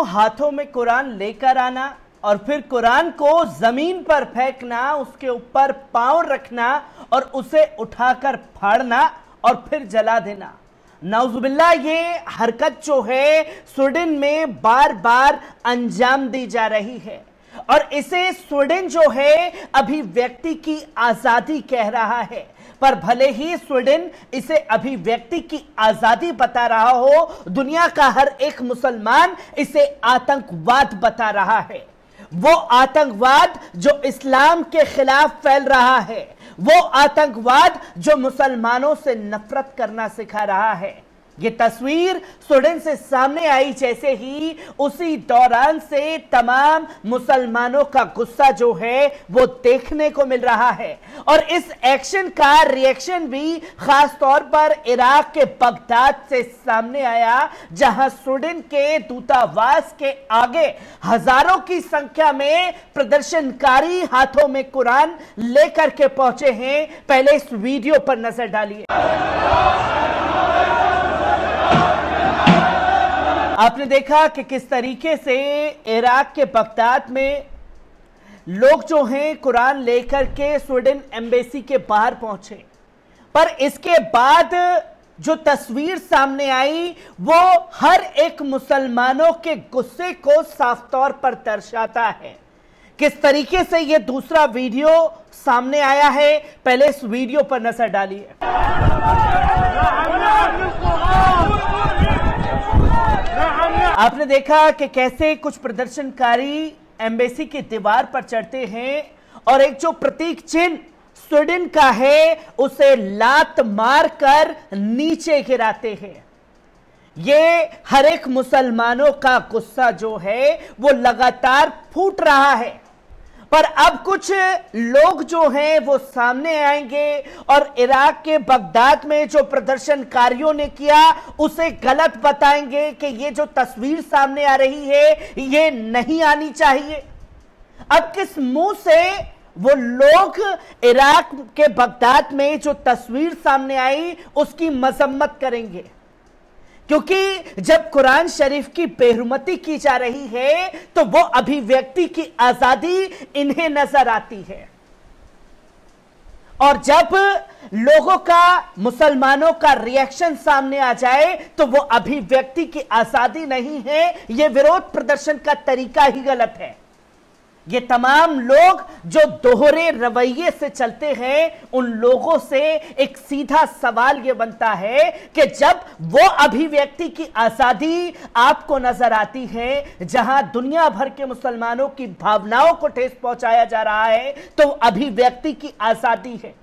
हाथों में कुरान लेकर आना और फिर कुरान को जमीन पर फेंकना, उसके ऊपर पांव रखना और उसे उठाकर फाड़ना और फिर जला देना। नाउजुबिल्लाह, ये हरकत जो है स्वीडन में बार बार अंजाम दी जा रही है और इसे स्वीडन जो है अभिव्यक्ति की आजादी कह रहा है। पर भले ही स्वीडन इसे अभिव्यक्ति की आजादी बता रहा हो, दुनिया का हर एक मुसलमान इसे आतंकवाद बता रहा है। वो आतंकवाद जो इस्लाम के खिलाफ फैल रहा है, वो आतंकवाद जो मुसलमानों से नफरत करना सिखा रहा है। ये तस्वीर स्वीडन से सामने आई जैसे ही उसी दौरान से तमाम मुसलमानों का गुस्सा जो है वो देखने को मिल रहा है और इस एक्शन का रिएक्शन भी खास तौर पर इराक के बगदाद से सामने आया, जहां स्वीडन के दूतावास के आगे हजारों की संख्या में प्रदर्शनकारी हाथों में कुरान लेकर के पहुंचे हैं। पहले इस वीडियो पर नजर डालिए। आपने देखा कि किस तरीके से इराक के बगदाद में लोग जो हैं कुरान लेकर के स्वीडन एम्बेसी के बाहर पहुंचे, पर इसके बाद जो तस्वीर सामने आई वो हर एक मुसलमानों के गुस्से को साफ तौर पर दर्शाता है। किस तरीके से ये दूसरा वीडियो सामने आया है, पहले इस वीडियो पर नजर डालिए। आपने देखा कि कैसे कुछ प्रदर्शनकारी एम्बेसी की दीवार पर चढ़ते हैं और एक जो प्रतीक चिन्ह स्वीडन का है उसे लात मारकर नीचे गिराते हैं। ये हर एक मुसलमानों का गुस्सा जो है वो लगातार फूट रहा है, पर अब कुछ लोग जो हैं वो सामने आएंगे और इराक के बगदाद में जो प्रदर्शनकारियों ने किया उसे गलत बताएंगे कि ये जो तस्वीर सामने आ रही है ये नहीं आनी चाहिए। अब किस मुंह से वो लोग इराक के बगदाद में जो तस्वीर सामने आई उसकी मजम्मत करेंगे, क्योंकि जब कुरान शरीफ की बेहुरमती की जा रही है तो वो अभिव्यक्ति की आजादी इन्हें नजर आती है। और जब लोगों का, मुसलमानों का रिएक्शन सामने आ जाए तो वो अभिव्यक्ति की आजादी नहीं है, ये विरोध प्रदर्शन का तरीका ही गलत है। ये तमाम लोग जो दोहरे रवैये से चलते हैं उन लोगों से एक सीधा सवाल ये बनता है कि जब वो अभिव्यक्ति की आजादी आपको नजर आती है जहां दुनिया भर के मुसलमानों की भावनाओं को ठेस पहुंचाया जा रहा है तो अभिव्यक्ति की आजादी है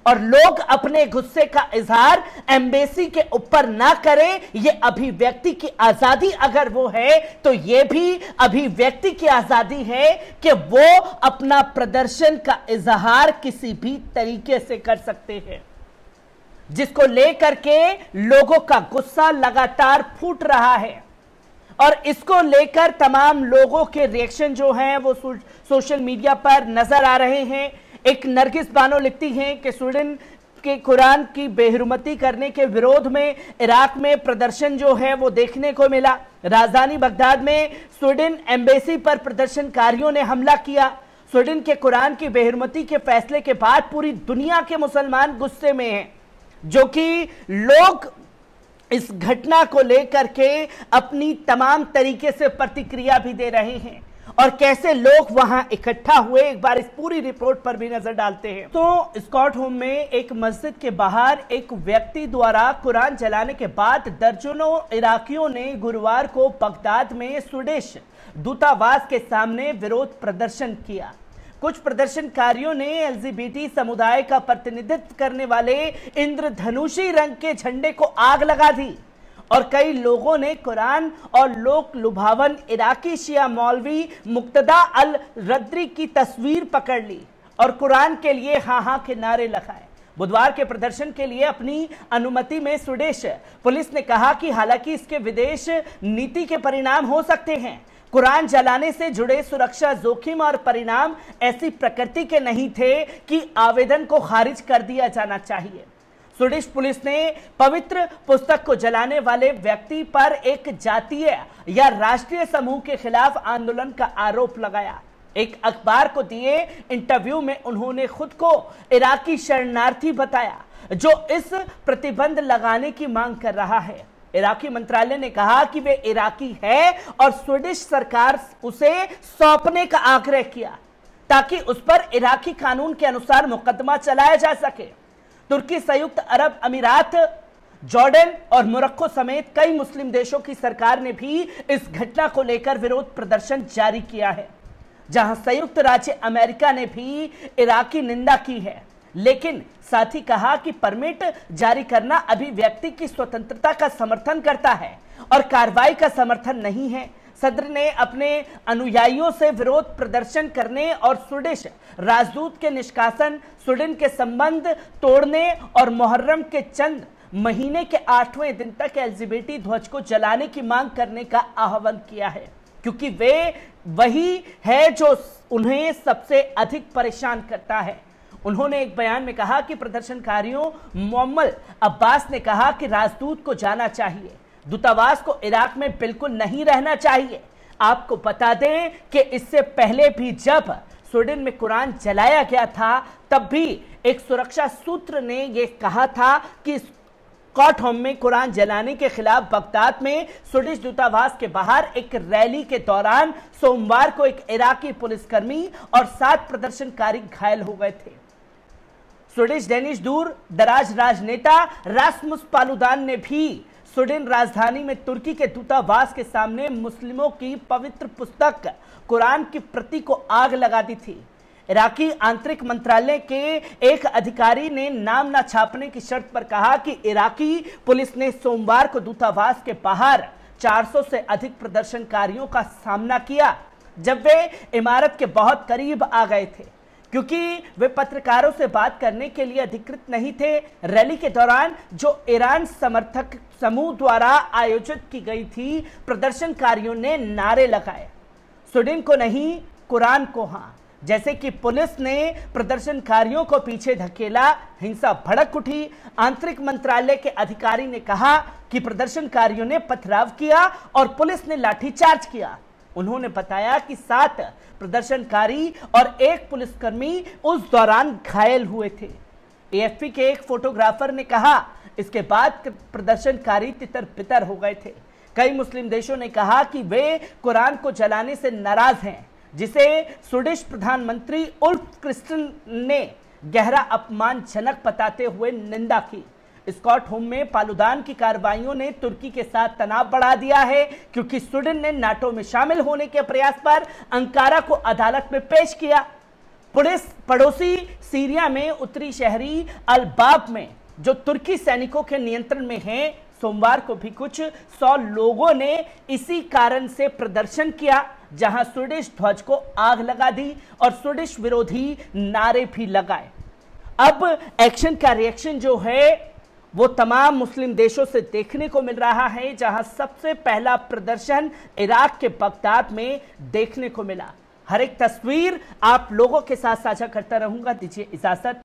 और लोग अपने गुस्से का इजहार एम्बेसी के ऊपर ना करें, ये अभिव्यक्ति की आजादी अगर वो है तो ये भी अभिव्यक्ति की आजादी है कि वो अपना प्रदर्शन का इजहार किसी भी तरीके से कर सकते हैं, जिसको लेकर के लोगों का गुस्सा लगातार फूट रहा है। और इसको लेकर तमाम लोगों के रिएक्शन जो हैं वो सोशल मीडिया पर नजर आ रहे हैं। एक नरगिस बानो लिखती हैं कि स्वीडन के कुरान की बेहुरमती करने के विरोध में इराक में प्रदर्शन जो है वो देखने को मिला। राजधानी बगदाद में स्वीडन एम्बेसी पर प्रदर्शनकारियों ने हमला किया। स्वीडन के कुरान की बेहुरमती के फैसले के बाद पूरी दुनिया के मुसलमान गुस्से में हैं, जो कि लोग इस घटना को लेकर के अपनी तमाम तरीके से प्रतिक्रिया भी दे रहे हैं और कैसे लोग वहां इकट्ठा हुए, एक बार इस पूरी रिपोर्ट पर भी नजर डालते हैं। तो स्टॉकहोम में एक मस्जिद के बाहर एक व्यक्ति द्वारा कुरान जलाने के बाद दर्जनों इराकियों ने गुरुवार को बगदाद में स्वीडिश दूतावास के सामने विरोध प्रदर्शन किया। कुछ प्रदर्शनकारियों ने एलजीबीटी समुदाय का प्रतिनिधित्व करने वाले इंद्रधनुषी रंग के झंडे को आग लगा दी और कई लोगों ने कुरान और लोक लुभावन इराकी शिया मौलवी मुक्तदा अल रद्री की तस्वीर पकड़ ली और कुरान के लिए हाँ हाँ के नारे लगाए। बुधवार के प्रदर्शन के लिए अपनी अनुमति में स्वीडिश पुलिस ने कहा कि हालांकि इसके विदेश नीति के परिणाम हो सकते हैं, कुरान जलाने से जुड़े सुरक्षा जोखिम और परिणाम ऐसी प्रकृति के नहीं थे कि आवेदन को खारिज कर दिया जाना चाहिए। स्वीडिश पुलिस ने पवित्र पुस्तक को जलाने वाले व्यक्ति पर एक जातीय या राष्ट्रीय समूह के खिलाफ आंदोलन का आरोप लगाया। एक अखबार को दिए इंटरव्यू में उन्होंने खुद को इराकी शरणार्थी बताया जो इस प्रतिबंध लगाने की मांग कर रहा है। इराकी मंत्रालय ने कहा कि वे इराकी है और स्वीडिश सरकार उसे सौंपने का आग्रह किया ताकि उस पर इराकी कानून के अनुसार मुकदमा चलाया जा सके। तुर्की, संयुक्त अरब अमीरात, जॉर्डन और मोरक्को समेत कई मुस्लिम देशों की सरकार ने भी इस घटना को लेकर विरोध प्रदर्शन जारी किया है, जहां संयुक्त राज्य अमेरिका ने भी इराक की निंदा की है, लेकिन साथ ही कहा कि परमिट जारी करना अभिव्यक्ति की स्वतंत्रता का समर्थन करता है और कार्रवाई का समर्थन नहीं है। सदर ने अपने अनुयायियों से विरोध प्रदर्शन करने और स्वीडिश राजदूत के निष्कासन, स्वीडन के संबंध तोड़ने और मुहर्रम के चंद महीने के 8वें दिन तक एलजीबीटी ध्वज को जलाने की मांग करने का आह्वान किया है, क्योंकि वे वही है जो उन्हें सबसे अधिक परेशान करता है। उन्होंने एक बयान में कहा कि प्रदर्शनकारियों मोहम्मद अब्बास ने कहा कि राजदूत को जाना चाहिए, दूतावास को इराक में बिल्कुल नहीं रहना चाहिए। आपको बता दें कि इससे पहले भी जब स्वीडन में कुरान जलाया गया था तब भी एक सुरक्षा सूत्र ने यह कहा था कि स्टॉकहोम में कुरान जलाने के खिलाफ बगदाद में स्वीडिश दूतावास के बाहर एक रैली के दौरान सोमवार को एक इराकी पुलिसकर्मी और 7 प्रदर्शनकारी घायल हो गए थे। स्वीडिश डेनिश दूर दराज राजनेता रास्मुस पालुदान ने भी स्वीडन राजधानी में तुर्की के दूतावास के सामने मुस्लिमों की पवित्र पुस्तक कुरान की प्रति को आग लगा दी थी। इराकी आंतरिक मंत्रालय के एक अधिकारी ने नाम न छापने की शर्त पर कहा कि इराकी पुलिस ने सोमवार को दूतावास के बाहर 400 से अधिक प्रदर्शनकारियों का सामना किया जब वे इमारत के बहुत करीब आ गए थे, क्योंकि वे पत्रकारों से बात करने के लिए अधिकृत नहीं थे। रैली के दौरान जो ईरान समर्थक समूह द्वारा आयोजित की गई थी, प्रदर्शनकारियों ने नारे लगाए, स्वीडन को नहीं, कुरान को हां, जैसे कि पुलिस ने प्रदर्शनकारियों को पीछे धकेला। हिंसा भड़क उठी। आंतरिक मंत्रालय के अधिकारी ने कहा कि प्रदर्शनकारियों ने पथराव किया और पुलिस ने लाठीचार्ज किया। उन्होंने बताया कि 7 प्रदर्शनकारी और 1 पुलिसकर्मी उस दौरान घायल हुए थे। एएफपी के एक फोटोग्राफर ने कहा इसके बाद प्रदर्शनकारी तितर-बितर हो गए थे। कई मुस्लिम देशों ने कहा कि वे कुरान को जलाने से नाराज हैं, जिसे स्वीडिश प्रधानमंत्री उल्फ क्रिस्टन ने गहरा अपमानजनक बताते हुए निंदा की। स्टॉकहोम में पालुदान की कार्रवाइयों ने तुर्की के साथ तनाव बढ़ा दिया है, क्योंकि स्वीडन ने नाटो में शामिल होने के प्रयास पर अंकारा को अदालत में पेश किया। पुलिस पड़ोसी सीरिया में उत्तरी शहरी अल-बाब में जो तुर्की सैनिकों के नियंत्रण में है, सोमवार को भी कुछ 100 लोगों ने इसी कारण से प्रदर्शन किया, जहां स्वीडिश ध्वज को आग लगा दी और स्वीडिश विरोधी नारे भी लगाए। अब एक्शन का रिएक्शन जो है वो तमाम मुस्लिम देशों से देखने को मिल रहा है, जहां सबसे पहला प्रदर्शन इराक के बगदाद में देखने को मिला। हर एक तस्वीर आप लोगों के साथ साझा करता रहूंगा। दीजिए इजाजत।